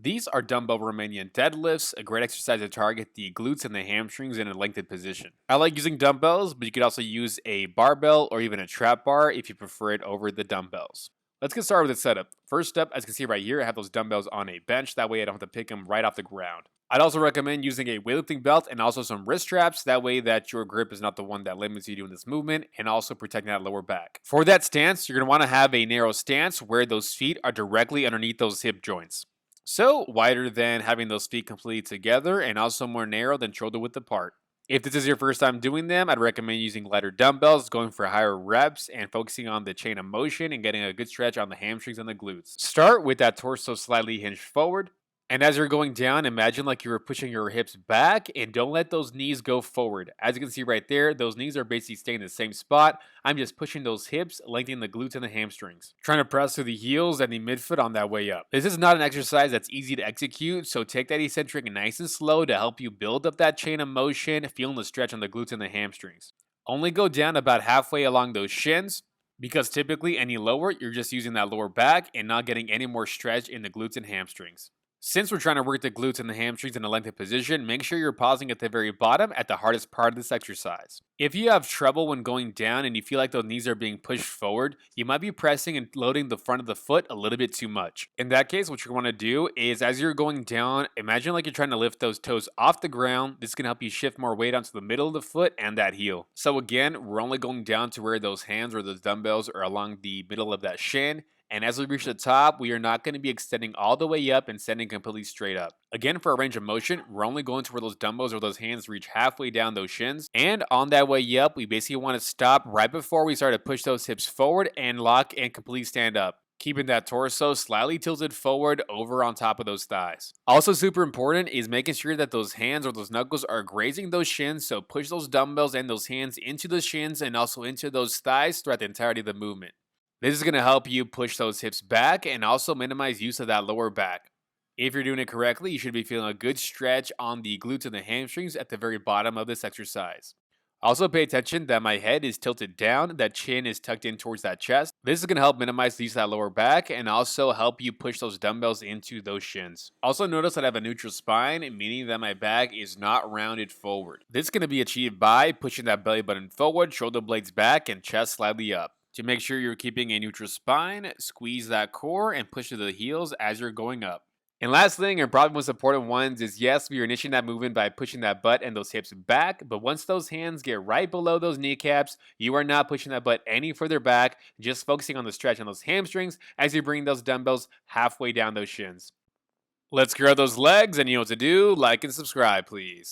These are dumbbell Romanian deadlifts, a great exercise to target the glutes and the hamstrings in a lengthened position. I like using dumbbells, but you could also use a barbell or even a trap bar if you prefer it over the dumbbells. Let's get started with the setup. First step, as you can see right here, I have those dumbbells on a bench. That way I don't have to pick them right off the ground. I'd also recommend using a weightlifting belt and also some wrist straps. That way that your grip is not the one that limits you doing this movement and also protecting that lower back. For that stance, you're going to want to have a narrow stance where those feet are directly underneath those hip joints. So wider than having those feet completely together and also more narrow than shoulder width apart. If this is your first time doing them, I'd recommend using lighter dumbbells, going for higher reps, and focusing on the chain of motion and getting a good stretch on the hamstrings and the glutes. Start with that torso slightly hinged forward. And as you're going down, imagine like you were pushing your hips back and don't let those knees go forward. As you can see right there, those knees are basically staying in the same spot. I'm just pushing those hips, lengthening the glutes and the hamstrings. Trying to press through the heels and the midfoot on that way up. This is not an exercise that's easy to execute, so take that eccentric nice and slow to help you build up that chain of motion, feeling the stretch on the glutes and the hamstrings. Only go down about halfway along those shins, because typically any lower, you're just using that lower back and not getting any more stretch in the glutes and hamstrings. Since we're trying to work the glutes and the hamstrings in a lengthened position, make sure you're pausing at the very bottom at the hardest part of this exercise. If you have trouble when going down and you feel like those knees are being pushed forward, you might be pressing and loading the front of the foot a little bit too much. In that case, what you want to do is as you're going down, imagine like you're trying to lift those toes off the ground. This can help you shift more weight onto the middle of the foot and that heel. So again, we're only going down to where those hands or those dumbbells are along the middle of that shin. And as we reach the top, we are not going to be extending all the way up and standing completely straight up. Again, for a range of motion, we're only going to where those dumbbells or those hands reach halfway down those shins. And on that way up, we basically want to stop right before we start to push those hips forward and lock and completely stand up, keeping that torso slightly tilted forward over on top of those thighs. Also super important is making sure that those hands or those knuckles are grazing those shins, so push those dumbbells and those hands into the shins and also into those thighs throughout the entirety of the movement. This is going to help you push those hips back and also minimize use of that lower back. If you're doing it correctly, you should be feeling a good stretch on the glutes and the hamstrings at the very bottom of this exercise. Also pay attention that my head is tilted down, that chin is tucked in towards that chest. This is going to help minimize the use of that lower back and also help you push those dumbbells into those shins. Also notice that I have a neutral spine, meaning that my back is not rounded forward. This is going to be achieved by pushing that belly button forward, shoulder blades back, and chest slightly up. To make sure you're keeping a neutral spine, squeeze that core and push to the heels as you're going up. And last thing, and probably most important ones, is yes, we are initiating that movement by pushing that butt and those hips back, but once those hands get right below those kneecaps, you are not pushing that butt any further back, just focusing on the stretch on those hamstrings as you bring those dumbbells halfway down those shins. Let's grow those legs, and you know what to do, like and subscribe, please.